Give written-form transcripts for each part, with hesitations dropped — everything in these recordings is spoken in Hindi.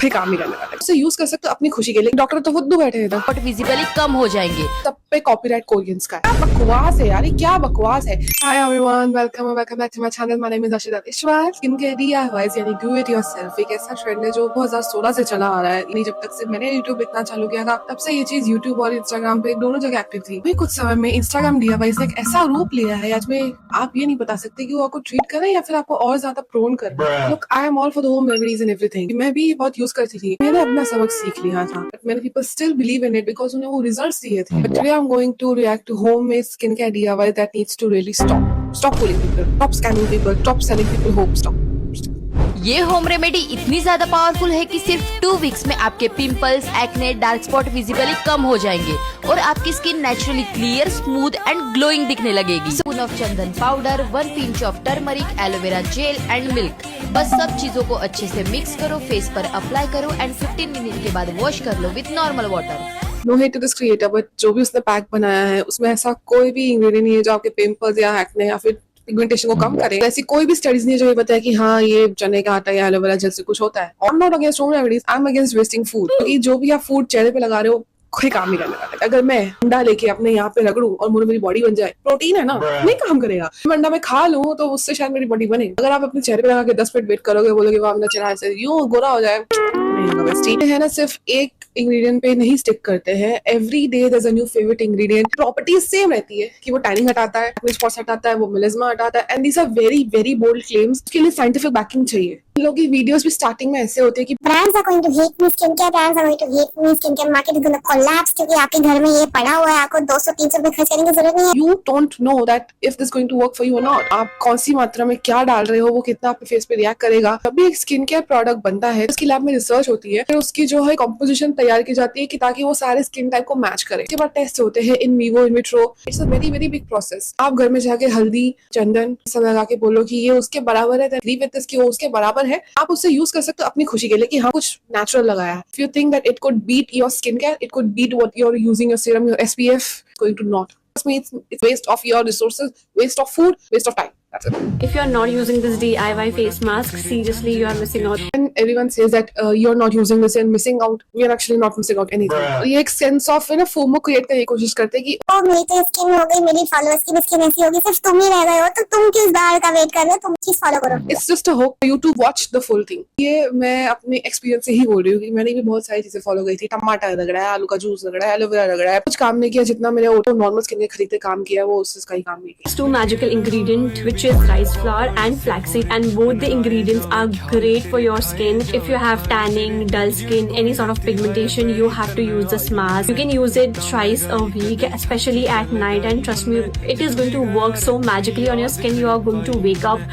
कोई काम नहीं करने वाला। उसे यूज कर सकते हो अपनी खुशी के लिए। डॉक्टर तो खुद बैठे हैं बट विजिबली कम हो जाएंगे। सब पे कॉपीराइट कोरियंस का है। बकवास है यार, ये क्या बकवास है। Hi everyone, welcome back to my channel. My name is Arshida Ishwar. Skin care DIYs यानी डू इट योरसेल्फ एक ऐसा ट्रेंड है जो 2016 से चला आ रहा है। नहीं, जब तक से मैंने YouTube देखना चालू किया था तब से ये चीज YouTube और Instagram पे दोनों जगह एक्टिव थी। वही कुछ समय में Instagram DIYs ने एक ऐसा रूप लिया है आज में आप ये नहीं बता सकते कि वो आपको ट्रीट कर रहा है या फिर आपको और ज्यादा प्रोन कर रहा है। Look, I am all for the home remedies and everything. मैं भी बहुत यूज करती थी, मैंने अपना सबक सीख लिया था, but many people still believe in it because उन्हें वो रिजल्ट्स दिए थे। But today I am going to react to homemade skincare DIY that needs to really stop fooling people, stop scamming people, stop selling people hope, stop. ये होम रेमेडी इतनी ज्यादा पावरफुल है कि सिर्फ 2 वीक्स में आपके pimples, acne, dark spot visibly कम हो जाएंगे और आपकी skin naturally clear, smooth and glowing दिखने लगेगी। Spoon of chandan powder, 1 pinch of turmeric, aloe vera gel and milk. बस सब चीजों को अच्छे से मिक्स करो, फेस पर अप्लाई करो एंड 15 मिनट के बाद वॉश कर लो with normal water. No hate to this creator, but जो भी उसने पैक बनाया है उसमें ऐसा कोई भी इंग्रेडिएंट नहीं है जो आपके पिंपल्स या एक्ने या फिर पिगमेंटेशन को कम करे। ऐसी कोई भी स्टडीज नहीं है जो ये बताया कि हाँ ये चने का आटा या एलोवेरा जेल से कुछ होता है। आई am not against whom remedies, I am against wasting food. क्योंकि जो भी आप फूड चेहरे पे लगा रहे हो कोई काम नहीं करने वाला। अगर मैं अंडा लेके अपने यहाँ पे रगड़ूं और मेरी बॉडी बन जाए, प्रोटीन है ना, नहीं काम करेगा। मैं अंडा में खा लूं तो उससे शायद मेरी बॉडी बने। अगर आप अपने चेहरे पे लगा के 10 मिनट वेट करोगे, बोलोगे वो अपना चेहरा ऐसे यूं गोरा हो जाए, है ना। सिर्फ एक इंग्रेडिएंट पे नहीं स्टिक करते हैं। Every day there is a new favourite ingredient. Properties same रहती है कि वो टैनिंग हटाता है, एक्ने स्पॉट्स हटाता है, वो मेलास्मा हटाता है, and these are very very bold claims. इसके लिए साइंटिफिक बैकिंग चाहिए। लोगों की वीडियोस भी स्टार्टिंग में ऐसे होते हैं कि brands are going to hate me, skincare brands are going to hate me, skincare market is going to collapse क्योंकि आपके घर में ये पड़ा हुआ है, आपको 200-300 रुपए खर्च करने की जरूरत नहीं है। you don't know that if this going to work for you or not. आप कौन सी मात्रा में क्या डाल रहे हो, वो कितना आपके फेस पे रिएक्ट करेगा। तभी एक स्किन केयर प्रोडक्ट बनता है, उसकी लैब में रिसर्च होती है, फिर उसकी जो है कॉम्पोजिशन तैयार की जाती है कि ताकि वो सारे स्किन टाइप को मैच करे। उसके बाद टेस्ट होते हैं in vivo, in vitro. It's a very very big process. आप घर में जाके हल्दी, चंदन सब लगा के बोलो कि ये उसके बराबर है, वो उसके बराबर है। आप उससे यूज कर सकते हो अपनी खुशी के लिए कि हाँ कुछ नेचुरल लगाया है। If you think that it could beat your skincare, it could beat what you're using, your serum, your SPF, it's going to not. Trust me, it's waste of your resources, waste of food, waste of time. That's it. If you're not using this DIY face mask, seriously, you are missing out. And everyone says that you're not using this and missing out. We are actually not missing out anything. ये एक sense of FOMO create करने की कोशिश करते हैं कि मेरी तो स्किन हो गई, मेरी फॉलोअर्स की स्किन ऐसी होगी, सिर्फ तुम ही रह गए हो, तो तुम किस बार का वेट कर रहे हो, तुम चीज फॉलो करो। It's just a hope for you to watch the full thing. ये मैं अपने एक्सपीरियंस से ही बोल रही हूँ कि मैंने भी बहुत सारी चीजें फॉलो की थी। टमाटर लग रहा है, आलू का जूस लग रहा है, एलोवेरा लग रहा है, कुछ काम नहीं किया जितना मैंने ऑटो नॉर्मल स्किन के खरीदते काम किया, वो उसका ही काम नहीं किया। 2 magical ingredient, which is rice flour and flaxseed, and both the ingredients are great for your skin. If you have tanning, dull skin, any sort of pigmentation, you have to use this mask. You can use it twice a week, especially at night, and trust me, it is going to work so magically on your skin. You are going to wake up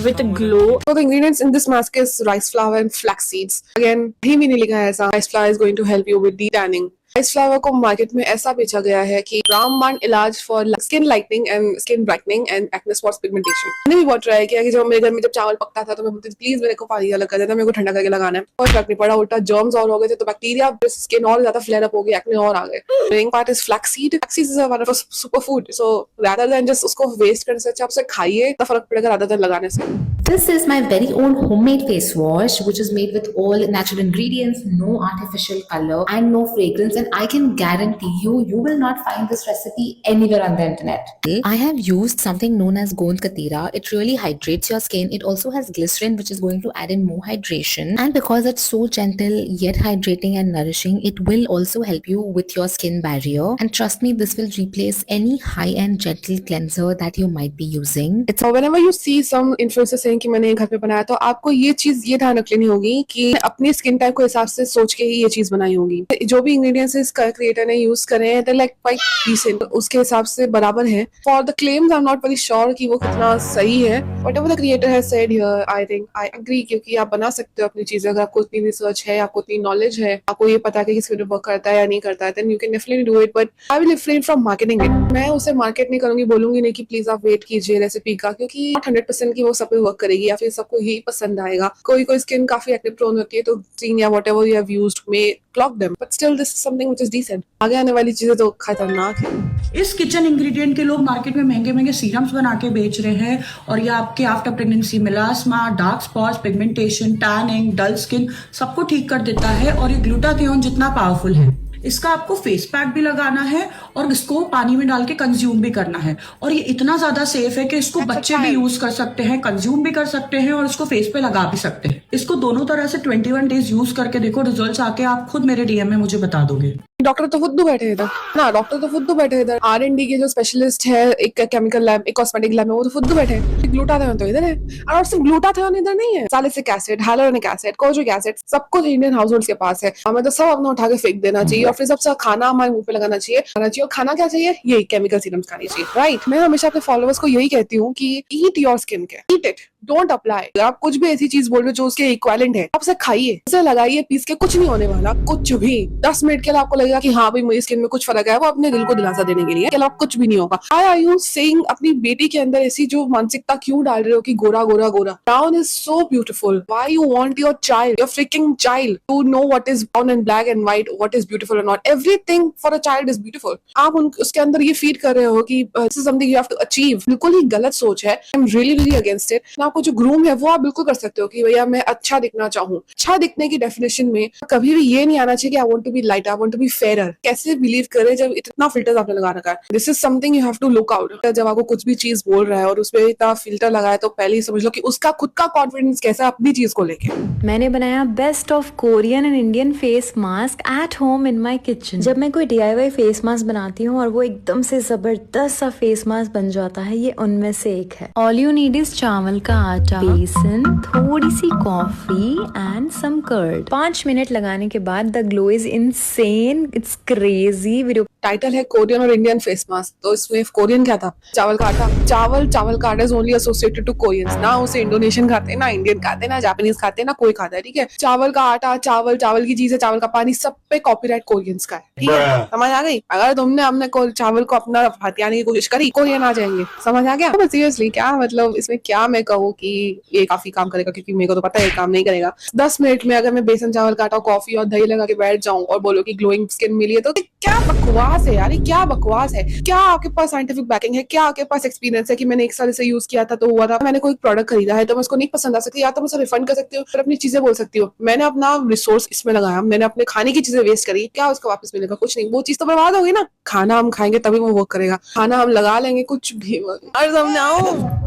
with a glow. So the ingredients in this mask is rice flour and flax seeds. Again, कहीं भी नहीं लिखा है ऐसा rice flour is going to help you with de-tanning. Rice flour को मार्केट में ऐसा बेचा गया है कि रामबाण इलाज for skin lightening and skin brightening and acne spots pigmentation. मैंने भी बहुत ट्राई किया कि जब मेरे घर में जब चावल पकता था तो मैं बोलती थी प्लीज मेरे को पानी अलग कर देना, मेरे को ठंडा करके लगाना है। और फर्क नहीं पड़ा, उल्टा जर्म्स और हो गए थे, तो बैक्टीरिया स्किन और ज्यादा फ्लेयर अप हो गई, एक्ने और आ गए। Main part is flaxseed. Flaxseed is one of super food, so rather than just उसको वेस्ट करने से अच्छा आपसे खाइए, तो फर्क पड़ेगा रादर देन लगाने से। This is my very own homemade face wash, which is made with all natural ingredients, no artificial color and no fragrance, and I can guarantee you will not find this recipe anywhere on the internet. I have used something known as Gond Katira. It really hydrates your skin. It also has glycerin, which is going to add in more hydration, and because it's so gentle yet hydrating and nourishing, it will also help you with your skin barrier. And trust me, this will replace any high-end gentle cleanser that you might be using. So whenever you see some influencers saying कि मैंने घर पे बनाया, तो आपको ये चीज ये ध्यान रख लेनी होगी कि अपने स्किन टाइप को हिसाब से सोच के ही ये चीज बनाई होगी। जो भी इंग्रेडिएंट्स इस क्रिएटर ने यूज करे हैं, लाइक क्वाइट डिसेंट, उसके हिसाब से बराबर है। For the claims I am not very sure कि वो कितना सही है। Whatever the creator has said here, I think I agree, क्योंकि आप बना सकते हो अपनी चीजें अगर आपको इतनी रिसर्च है, आपको इतनी नॉलेज है, आपको ये पता है कि किसके ऊपर वर्क करता है या नहीं करता है, then you can definitely do it. But I will refrain from marketing it. मैं उसे मार्केट नहीं करूंगी, बोलूंगी नहीं कि प्लीज आप वेट कीजिए रेसिपी का, क्योंकि 100% की वो सब पे वर्क करेगी या फिर सबको यही पसंद आएगा। कोई स्किन काफी एक्ने प्रोन होती है तो क्रीम या whatever you have used may clog them, but still this is something which is decent. आगे आने वाली चीजें तो खतरनाक है। इस किचन इंग्रेडिएंट के लोग मार्केट में महंगे महंगे सीरम्स बना के बेच रहे हैं और ये आपके after pregnancy melasma, dark spots, pigmentation, tanning, dull skin सबको ठीक कर देता है और ये ग्लूटाथियोन जितना पावरफुल है। इसका आपको फेस पैक भी लगाना है और इसको पानी में डाल के कंज्यूम भी करना है और ये इतना ज्यादा सेफ है कि इसको बच्चे भी यूज कर सकते हैं, कंज्यूम भी कर सकते हैं और इसको फेस पे लगा भी सकते हैं। इसको दोनों तरह से 21 डेज यूज करके देखो, रिजल्ट्स आके आप खुद मेरे डीएम में मुझे बता दोगे। डॉक्टर तो फुद्दू बैठे इधर ना, डॉक्टर तो फुद्दू बैठे इधर। R&D के जो स्पेशलिस्ट है, एक केमिकल लैब, एक कॉस्मेटिक लैब में, वो तो फुद्दू बैठे हैं। ग्लूटाथियोन तो इधर है, और सिर्फ ग्लूटाथियोन इधर नहीं है, salicylic acid, hyaluronic acid, kojic acid, सब कुछ इंडियन हाउसहोल्ड्स के पास है। हमें तो सब अपना उठा के फेंक देना चाहिए और फिर सबसे खाना हमारे मुंह पे लगाना चाहिए। और खाना क्या चाहिए? यही केमिकल सीरम्स खानी चाहिए, राइट। मैं हमेशा अपने फॉलोअर्स को यही कहती हूँ कि eat your skin care, eat it, don't apply. आप कुछ भी ऐसी चीज बोल रहे हो जो उसके इक्विवेलेंट है, आप उसे खाइए, उसे लगाइए, पीस के, कुछ नहीं होने वाला, कुछ भी। 10 मिनट के लिए आपको लगेगा कि हाँ भाई मेरी स्किन में कुछ फर्क है, वो अपने दिल को दिलासा देने के लिए, कुछ भी नहीं होगा। Why are you saying अपनी बेटी के अंदर ऐसी जो मानसिकता क्यों डाल रहे हो कि Gora Gora Gora? Brown is so beautiful. Why you want your child, your freaking child, to know what is brown and black and white, what is beautiful or not? Everything for a child is beautiful. आप उसके अंदर ये फीड कर रहे हो कि this is something you have to achieve. बिल्कुल ही गलत सोच है। I'm really against it. आपको जो ग्रूम है वो आप बिल्कुल कर सकते हो कि भैया मैं अच्छा दिखना चाहूँ। अच्छा दिखने की डेफिनेशन में कभी भी ये नहीं आना चाहिए कि I want to be light, I want to be fair. कैसे बिलीव करें जब इतना फिल्टर आपने लगा रखा है? This is something you have to look out. जब आपको कुछ भी चीज बोल रहा है और उसपे इतना फिल्टर लगाया तो पहले ही समझ लो कि उसका खुद का कॉन्फिडेंस कैसा है अपनी चीज को लेके। मैंने बनाया best of Korean and Indian face mask at home in my kitchen. जब मैं कोई DIY फेस मास्क बनाती हूँ और वो एकदम से जबरदस्त सा फेस मास्क बन जाता है, ये उनमें से एक है। ऑल यू नीड इज चावल का आटा, बेसन, थोड़ी सी coffee and some curd. 5 minute लगाने के बाद the glow is insane, it's crazy. Video title है कोरियन और इंडियन फेस मास्क, तो इसमें कोरियन क्या था? चावल का आटा। चावल का आटा is only associated to Koreans, ना उसे इंडोनेशियन खाते हैं, ना इंडियन खाते हैं, ना जापानीज खाते हैं, ना कोई खाता है, ठीक है। चावल का आटा, चावल की चीज है, चावल का पानी, सब पे कॉपीराइट कोरियंस का है, ठीक है। समझ आ गई? अगर तुमने हमने चावल को अपना हथियाने की कोशिश करी, कोरियन आ जाएंगे। समझ आ गया? तो सीरियसली क्या मतलब इसमें क्या मैं कहूँ कि ये काफी काम करेगा, क्योंकि मेरे को तो पता है ये काम नहीं करेगा। 10 मिनट में अगर मैं बेसन, चावल का आटा, कॉफी और दही लगा के बैठ जाऊं और बोलो कि ग्लोइंग स्किन मिली है, तो क्या बकवास है यार, क्या बकवास है। क्या आपके पास साइंटिफिक बैकिंग है? क्या आपके पास एक्सपीरियंस है कि मैंने 1 साल से यूज किया था तो हुआ था? मैंने कोई प्रोडक्ट खरीदा है तो मैं उसको नहीं पसंद आ सकती, या तो मैं उसे रिफंड कर सकती हूँ, फिर अपनी चीजें बोल सकती हूँ। मैंने अपना रिसोर्स इसमें लगाया, मैंने अपने खाने की चीजें वेस्ट करी, क्या उसको वापस मिलेगा? कुछ नहीं। वो चीज तो बर्बाद होगी ना। खाना हम खाएंगे तभी वो वर्क करेगा, खाना हम लगा लेंगे कुछ भी। समझाओ।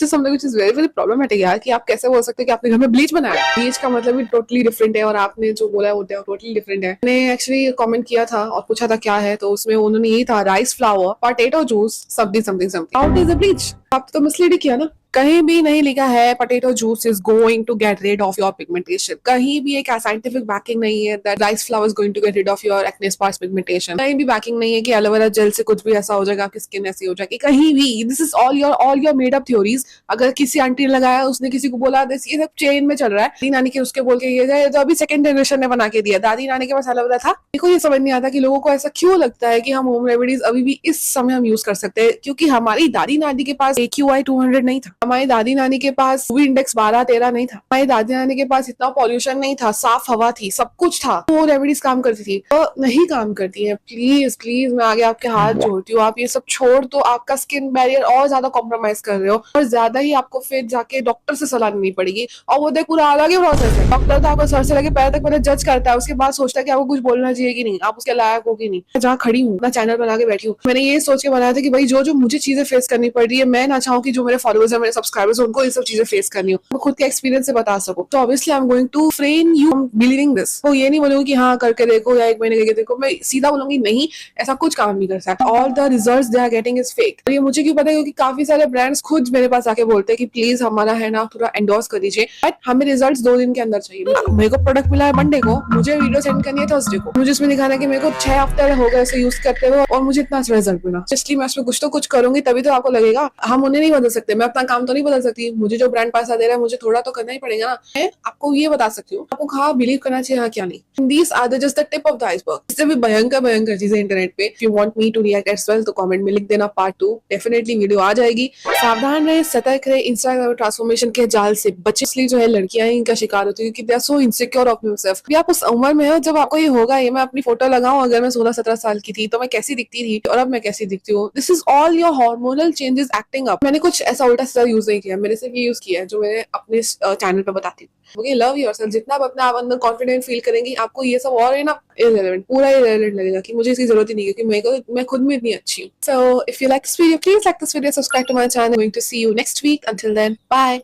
something which is very problematic यार, कि आप कैसे बोल सकते हैं कि आपने घर में ब्लीच बनाया? ब्लीच का मतलब भी टोटली डिफरेंट है और आपने जो बोला है वो टोटली डिफरेंट है। मैंने एक्चुअली कमेंट किया था और पूछा था क्या है, तो उसमें उन्होंने यही था, rice flour, potato juice, something. How is the bleach? आप तो मिसलीड किया ना। कहीं भी नहीं लिखा है potato juice is going to get rid of your pigmentation. कहीं भी एक साइंटिफिक बैकिंग नहीं है that rice flour is going to get rid of your acne spots pigmentation. कहीं भी बैकिंग नहीं है कि एलोवेरा जेल से कुछ भी ऐसा हो जाएगा, आपकी स्किन ऐसी हो जाएगी। कहीं भी this is all your made up theories. अगर किसी आंटी ने लगाया, उसने किसी को बोला, ये सब चेन में चल रहा है। दादी नानी के उसके बोल के ये जाए, तो अभी सेकंड जनरेशन ने बना के दिया। दादी नानी के पास एलोवेरा था। देखो ये समझ नहीं आता कि लोगों को ऐसा क्यों लगता है कि हम होम रेमेडीज अभी भी इस समय हम यूज कर सकते हैं, क्योंकि हमारी दादी नानी के पास AQI 200 नहीं था, हमारी दादी नानी के पास UV इंडेक्स 12-13 नहीं था, हमारी दादी नानी के पास इतना पॉल्यूशन नहीं था, साफ हवा थी, सब कुछ था, वो रेमेडीज काम करती थी। तो नहीं काम करती है। प्लीज मैं आगे आपके हाथ जोड़ती हूँ, आप ये सब छोड़ दो। आपका स्किन बैरियर और ज्यादा कॉम्प्रोमाइज कर रहे हो और ज्यादा ही आपको फिर जाके डॉक्टर से सलाह लेनी पड़ेगी। और वो देख पूरा अलग ही प्रोसेस है। डॉक्टर तो आपको सर से लेके पैर तक पहले जज करता है, उसके बाद सोचता है कि आपको कुछ बोलना चाहिए कि नहीं, आप उसके लायक हो कि नहीं। जहाँ खड़ी हूँ, अपना चैनल बना के बैठी हूँ, मैंने ये सोच के बनाया था कि भाई जो मुझे चीजें फेस करनी पड़ रही है, मैं ना चाहूँ कि जो मेरे फॉलोअर्स है, मेरे सब्सक्राइबर्स, उनको ये सब चीजें फेस करनी हो, मैं खुद के एक्सपीरियंस से बता सकूं। तो obviously I am going to train you believing this. तो ये नहीं बोलूंगी कि हाँ करके देखो या 1 महीने करके देखो, मैं सीधा बोलूंगी नहीं, ऐसा कुछ काम नहीं कर सकता। All the results they are getting is fake. और ये मुझे क्यों पता है, क्योंकि काफी सारे ब्रांड्स खुद मेरे पास आके बोलते हैं कि प्लीज हमारा है ना थोड़ा एंडोर्स कर दीजिए, बट हमें रिजल्ट्स 2 दिन के अंदर चाहिए। मेरे को प्रोडक्ट मिला है मंडे को, मुझे वीडियो सेंड करनी है थर्सडे को, मुझे इसमें दिखाना है कि मेरे को 6 हफ्ते हो गए इसे यूज करते हुए और मुझे इतना रिजल्ट मिला। इसलिए मैं उसमें कुछ तो कुछ करूंगी, तभी तो आपको लगेगा। हम उन्हें नहीं बदल सकते, मैं अपना काम नाम तो नहीं बदल सकती, मुझे जो ब्रांड पैसा दे रहा है मुझे थोड़ा तो करना ही पड़ेगा ना। मैं आपको ये बता सकती हूँ आपको कहाँ बिलीव करना चाहिए, हाँ क्या नहीं। These are just the tip of the iceberg. इससे भी भयंकर चीजें इंटरनेट पे। If you want me to react as well तो कमेंट में लिख देना पार्ट 2, डेफिनेटली वीडियो आ जाएगी। सावधान रहे, सतर्क रहे, इंस्टाग्राम ट्रांसफॉर्मेशन के जाल से बचे, इसलिए जो है लड़कियां ही इनका शिकार होती है क्योंकि they are so insecure of himself. भी आप उस उम्र में हो जब आपको ये होगा, ये मैं अपनी फोटो लगाऊं अगर मैं 16-17 साल की थी तो मैं कैसी दिखती थी और अब मैं कैसी दिखती हूँ। This is all your hormonal changes acting up. मैंने कुछ ऐसा उल्टा सीधा यूज नहीं किया, मैंने सिर्फ ये यूज किया है जो मैंने अपने चैनल पे बताती हूँ। Okay, love yourself. जितना आप अपने आप अंदर कॉन्फिडेंट फील करेंगी आपको ये सब और है ना इररिलेवेंट, पूरा इररिलेवेंट लगेगा कि मुझे इसकी जरूरत ही नहीं है क्योंकि मैं खुद में इतनी अच्छी हूँ। So if you like this video, please like this video, subscribe to my channel. Going to see you next week. Until then, bye.